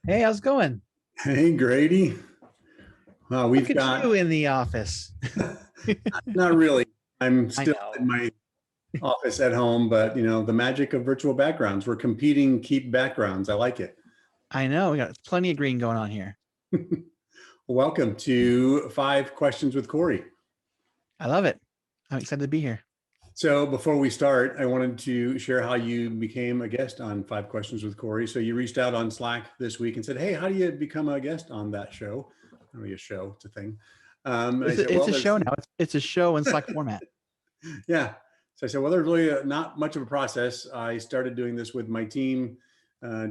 Hey, how's it going? Hey, Grady. Look We've at got, you in the office. not really. I'm I still in know. my office at home, but the magic of virtual backgrounds. We're competing keep backgrounds. I like it. I know. We got plenty of green going on here. Welcome to Five Questions with Kory. I love it. I'm excited to be here. So before we start, I wanted to share how you became a guest on Five Questions with Kory. So you reached out on Slack this week and said, "Hey, how do you become a guest on that show?" Not really a show, it's a thing. And I It's said, a, it's "Well, a show there's now. It's a show in Slack format. Yeah. So I said, well, there's really not much of a process. I started doing this with my team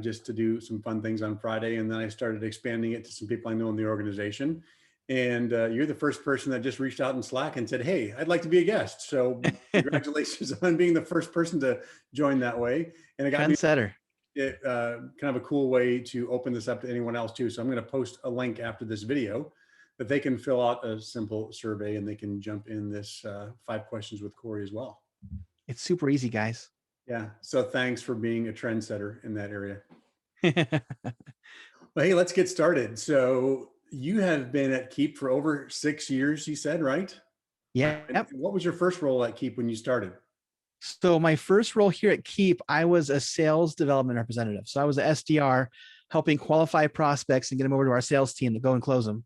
just to do some fun things on Friday. And then I started expanding it to some people I know in the organization. And you're the first person that just reached out in Slack and said, hey, I'd like to be a guest. So congratulations on being the first person to join that way. And it got me Trendsetter. kind of a cool way to open this up to anyone else too. So I'm going to post a link after this video that they can fill out a simple survey and they can jump in this Five Questions with Kory as well. It's super easy, guys. Yeah. So thanks for being a trendsetter in that area. Well, hey, let's get started. So you have been at Keep for over 6 years, you said, right? And Yep. what was your first role at Keep when you started? So my first role here at Keep, I was a sales development representative. So I was a SDR helping qualify prospects and get them over to our sales team to go and close them.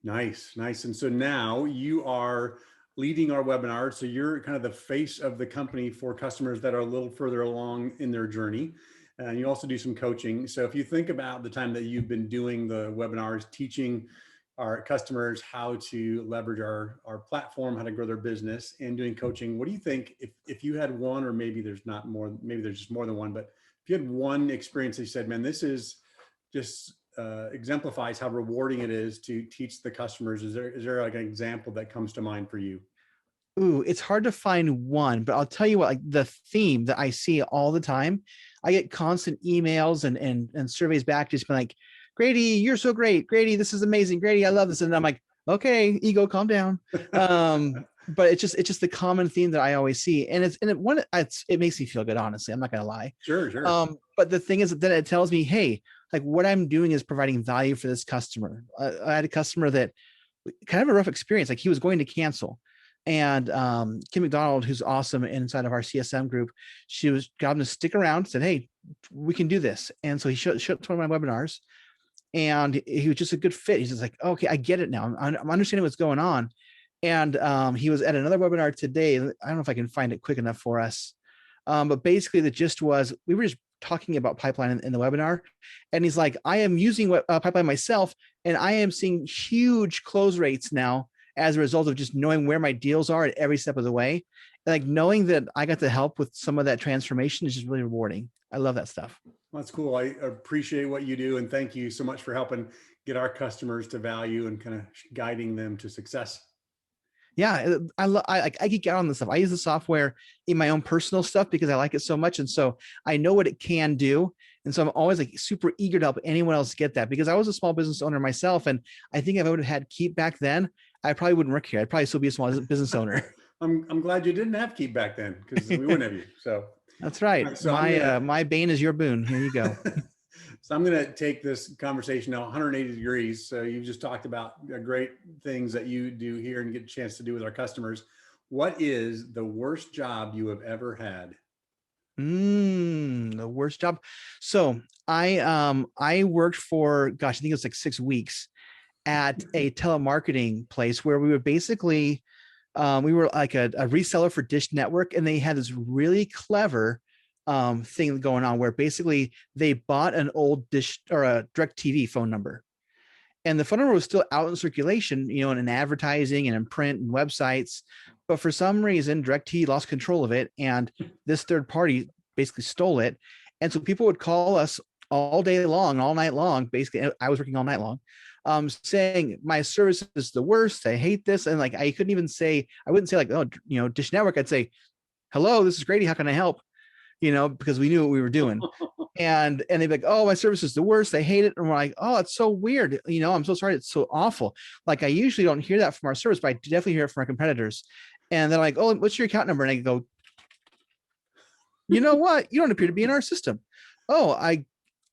Nice, nice. And so now you are leading our webinar. So you're kind of the face of the company for customers that are a little further along in their journey. And you also do some coaching. So if you think about the time that you've been doing the webinars, teaching our customers how to leverage our platform, how to grow their business, and doing coaching, what do you think if you had one, or maybe there's not more, maybe there's just more than one, but if you had one experience that you said, man, this is just exemplifies how rewarding it is to teach the customers. Is there like an example that comes to mind for you? Ooh, it's hard to find one, but I'll tell you what, like the theme that I see all the time, I get constant emails and surveys back just being like, Grady, you're so great. Grady, this is amazing. Grady, I love this. And I'm like, okay, ego, calm down. But it's just the common theme that I always see. And it makes me feel good, honestly. I'm not gonna lie. Sure. But the thing is that it tells me, hey, like what I'm doing is providing value for this customer. I had a customer that kind of a rough experience. Like he was going to cancel. And Kim McDonald, who's awesome inside of our CSM group, she got him to stick around, said, hey, we can do this. And so he showed up to one of my webinars and he was just a good fit. He's just like, okay, I get it now. I'm understanding what's going on. And he was at another webinar today. I don't know if I can find it quick enough for us. But basically the gist was we were just talking about pipeline in the webinar. And he's like, I am using pipeline myself and I am seeing huge close rates now as a result of just knowing where my deals are at every step of the way. And like knowing that I got to help with some of that transformation is just really rewarding. I love that stuff. Well, that's cool. I appreciate what you do, and thank you so much for helping get our customers to value and kind of guiding them to success. Yeah, I geek out on this stuff. I use the software in my own personal stuff because I like it so much, and so I know what it can do. And so I'm always like super eager to help anyone else get that because I was a small business owner myself, and I think if I would have had Keep back then, I probably wouldn't work here. I'd probably still be a small business owner. I'm glad you didn't have Keep back then because we wouldn't have you. So, That's all right. right, so I'm My gonna my bane is your boon. Here you go. so I'm going to take this conversation now 180 degrees. So you've just talked about great things that you do here and get a chance to do with our customers. What is the worst job you have ever had? The worst job. So I worked for gosh, I think it was like 6 weeks at a telemarketing place where we were basically we were like a reseller for Dish Network, and they had this really clever thing going on where basically they bought an old Dish or a Direct TV phone number, and the phone number was still out in circulation, in advertising and in print and websites. But for some reason, DirecTV lost control of it, and this third party basically stole it. And so people would call us all day long, all night long. Basically, I was working all night long, saying my service is the worst. I hate this, and like I couldn't even say, I wouldn't say like, oh, Dish Network. I'd say, hello, this is Grady. How can I help? Because we knew what we were doing. And they'd be like, oh, my service is the worst. I hate it. And we're like, oh, it's so weird. I'm so sorry. It's so awful. Like I usually don't hear that from our service, but I definitely hear it from our competitors. And they're like, oh, what's your account number? And I go, you know what? You don't appear to be in our system. Oh,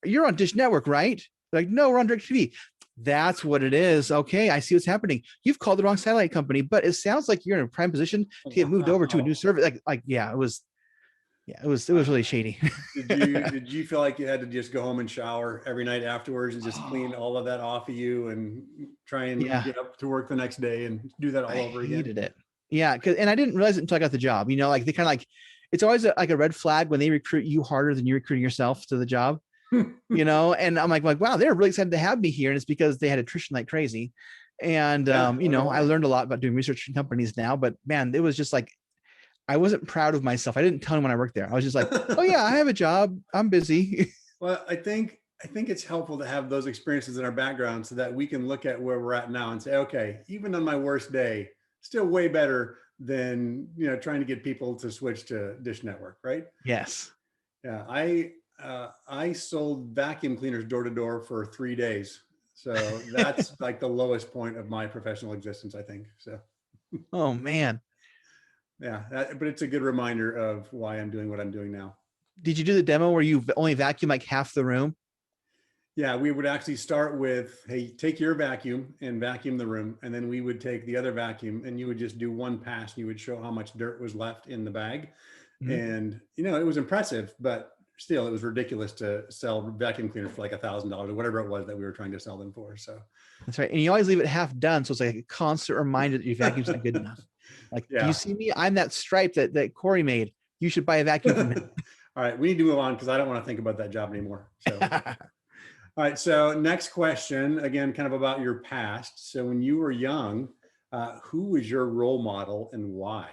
you're on Dish Network, right? Like, no, we're on DirecTV. That's what it is. Okay, I see what's happening. You've called the wrong satellite company, but it sounds like you're in a prime position to get moved over to a new Wow. service. Yeah, it was really shady. Did you feel like you had to just go home and shower every night afterwards and just clean all of that off of you and try and Yeah, get up to work the next day and do that I all over again? hated it. Yeah, and I didn't realize it until I got the job. Like they kind of like, it's always like a red flag when they recruit you harder than you're recruiting yourself to the job. And I'm like, wow, they're really excited to have me here, and it's because they had attrition like crazy. And Yeah, I wonder I why. learned a lot about doing research in companies now, but man, it was just like I wasn't proud of myself. I didn't tell them when I worked there. I was just like, oh yeah, I have a job. I'm busy. Well, I think it's helpful to have those experiences in our background so that we can look at where we're at now and say, okay, even on my worst day, still way better than trying to get people to switch to Dish Network, right? Yes. Yeah, I sold vacuum cleaners door to door for 3 days, so that's like the lowest point of my professional existence, I think. So Oh man. yeah, but it's a good reminder of why I'm doing what I'm doing now. Did you do the demo where you only vacuum like half the room? Yeah, we would actually start with, hey, take your vacuum and vacuum the room. And then we would take the other vacuum and you would just do one pass and you would show how much dirt was left in the bag. Mhm. And, it was impressive, but still it was ridiculous to sell vacuum cleaners for like $1,000 or whatever it was that we were trying to sell them for. So, That's right. And you always leave it half done. So it's like a constant reminder that your vacuum's not good enough. Like, do you yeah. see me? I'm that stripe that Kory made. You should buy a vacuum from him. All right, we need to move on because I don't want to think about that job anymore. So, all right. So, next question, again, kind of about your past. So, when you were young, who was your role model and why?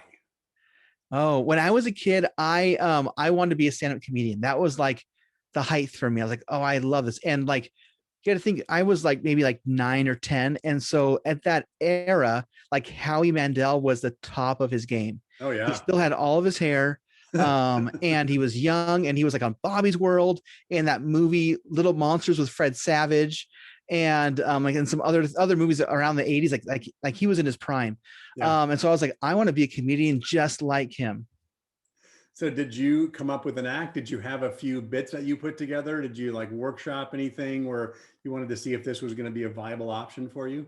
Oh, when I was a kid, I wanted to be a stand-up comedian. That was like the height for me. I was like, oh, I love this. And like you got to think I was like maybe like 9 or 10. And so at that era, like Howie Mandel was the top of his game. Oh, He yeah. still had all of his hair. And he was young and he was like on Bobby's World and that movie Little Monsters with Fred Savage and like in some other movies around the 80s, like he was in his prime. Yeah. And so I was like, I want to be a comedian just like him. So did you come up with an act? Did you have a few bits that you put together? Did you like workshop anything where you wanted to see if this was going to be a viable option for you?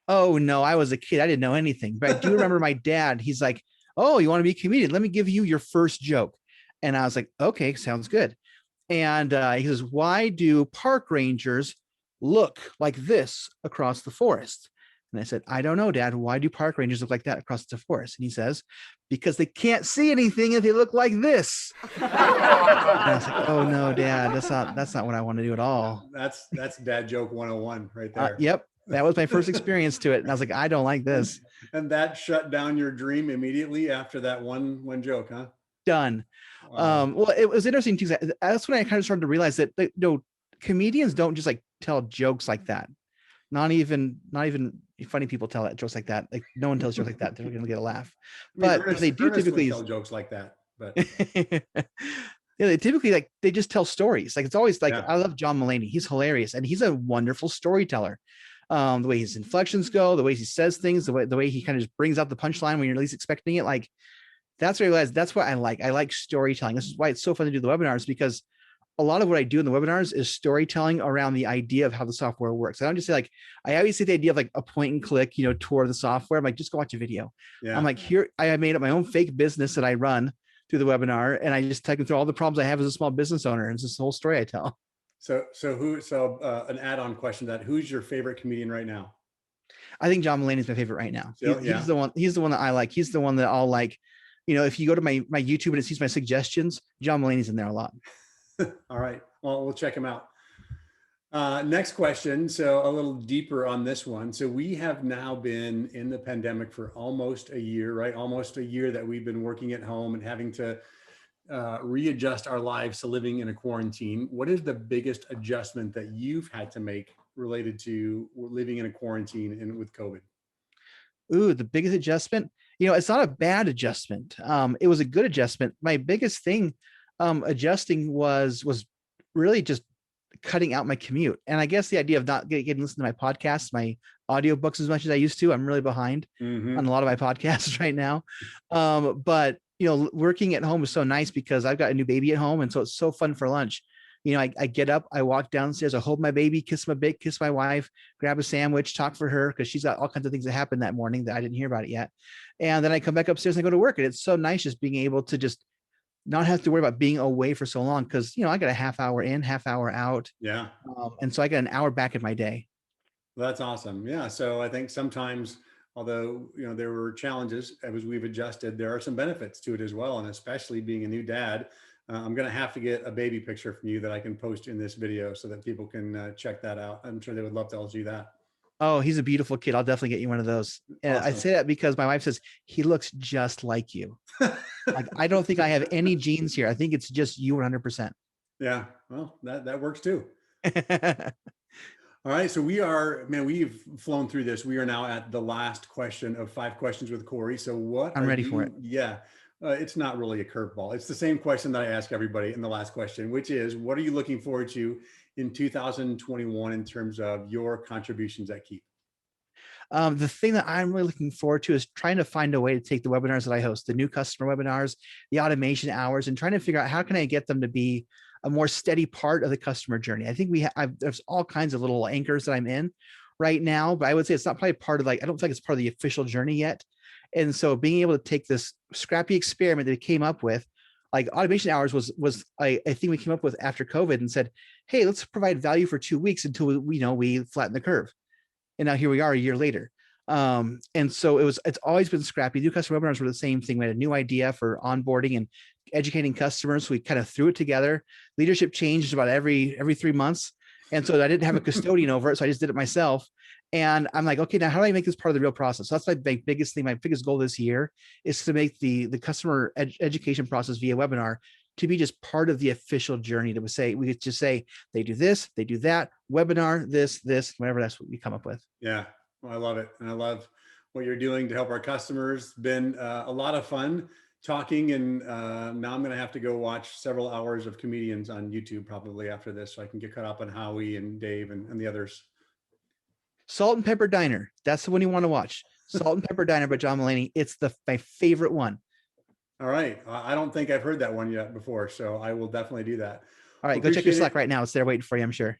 Oh no, I was a kid. I didn't know anything. But I do remember my dad, he's like, oh, you want to be a comedian? Let me give you your first joke. And I was like, okay, sounds good. And he says, why do park rangers look like this across the forest? And I said, I don't know, Dad. Why do park rangers look like that across the forest? And he says, because they can't see anything if they look like this. And I was like, oh no, Dad, that's not what I want to do at all. That's dad joke 101 right there. Yep. That was my first experience to it. And I was like, I don't like this. And that shut down your dream immediately after that one joke, huh? Done. Wow. Well, it was interesting too. That's when I kind of started to realize that comedians don't just like tell jokes like that. Not even funny people tell that jokes like that. Like no one tells jokes like that. They're going to get a laugh. I mean, But they do Ernest would typically tell jokes like that, but yeah, they typically like they just tell stories. Like it's always like yeah. I love John Mulaney. He's hilarious and he's a wonderful storyteller. The way his inflections go, the way he says things, the way he kind of just brings out the punchline when you're least expecting it. Like that's what I realized. That's what I like. I like storytelling. This is why it's so fun to do the webinars because a lot of what I do in the webinars is storytelling around the idea of how the software works. I don't just say like, I always say the idea of like a point and click, tour the software. I'm like, just go watch a video. Yeah. I'm like, here, I made up my own fake business that I run through the webinar. And I just take them through all the problems I have as a small business owner. And it's this whole story I tell. So an add-on question to that, who's your favorite comedian right now? I think John Mulaney is my favorite right now. So, He's the one that I like. He's the one that I'll like, if you go to my YouTube and it sees my suggestions, John Mulaney's in there a lot. All right. Well, we'll check him out. Next question. So a little deeper on this one. So we have now been in the pandemic for almost a year, right? Almost a year that we've been working at home and having to readjust our lives to living in a quarantine. What is the biggest adjustment that you've had to make related to living in a quarantine and with COVID? Ooh, the biggest adjustment. It's not a bad adjustment. It was a good adjustment. My biggest thing adjusting was really just cutting out my commute. And I guess the idea of not getting listen to my podcasts, my audiobooks as much as I used to. I'm really behind on a lot of my podcasts right now. But working at home is so nice because I've got a new baby at home. And so it's so fun for lunch I get up, I walk downstairs, I hold my baby, kiss my wife, grab a sandwich, talk for her because she's got all kinds of things that happened that morning that I didn't hear about it yet. And then I come back upstairs and I go to work. And it's so nice just being able to just not have to worry about being away for so long because I got a half hour in, half hour out. Yeah. And so I got an hour back in my day. Well, that's awesome. Yeah. So I think sometimes, although there were challenges as we've adjusted, there are some benefits to it as well. And especially being a new dad, I'm going to have to get a baby picture from you that I can post in this video so that people can check that out. I'm sure they would love to see that. Oh, he's a beautiful kid. I'll definitely get you one of those. And I Awesome. say that because my wife says he looks just like you. Like, I don't think I have any genes here. I think it's just you 100%. Yeah. Well, that works too. All right. So we've flown through this. We are now at the last question of 5 questions with Kory. So I'm ready for it. Yeah. It's not really a curveball. It's the same question that I ask everybody in the last question, which is, what are you looking forward to in 2021 in terms of your contributions at Keep? The thing that I'm really looking forward to is trying to find a way to take the webinars that I host, the new customer webinars, the automation hours, and trying to figure out how can I get them to be a more steady part of the customer journey. I think there's all kinds of little anchors that I'm in right now, but I would say it's not probably part of I don't think it's part of the official journey yet. And so being able to take this scrappy experiment that we came up with, like automation hours was I think we came up with after COVID and said, hey, let's provide value for 2 weeks until we flatten the curve. And now here we are a year later. And so it's always been scrappy. New customer webinars were the same thing. We had a new idea for onboarding and educating customers. We kind of threw it together. Leadership changed about every 3 months. And so I didn't have a custodian over it. So I just did it myself. And I'm like, okay, now how do I make this part of the real process? So that's my biggest thing. My biggest goal this year is to make the customer education process via webinar to be just part of the official journey. We could just say, they do this, they do that, webinar, this, whatever, that's what we come up with. Yeah, well, I love it. And I love what you're doing to help our customers. Been a lot of fun talking. And now I'm going to have to go watch several hours of comedians on YouTube probably after this, so I can get caught up on Howie and Dave and the others. Salt and Pepper Diner. That's the one you want to watch. Salt and Pepper Diner by John Mulaney. It's my favorite one. All right. I don't think I've heard that one yet before, so I will definitely do that. All right, go check your Slack right now. It's there waiting for you, I'm sure.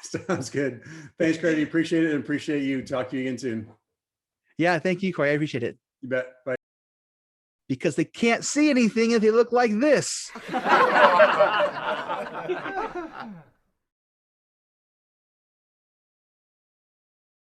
Sounds good. Thanks, Grady. Appreciate it, and appreciate you. Talk to you again soon. Yeah, thank you, Kory. I appreciate it. You bet. Bye. Because they can't see anything if they look like this.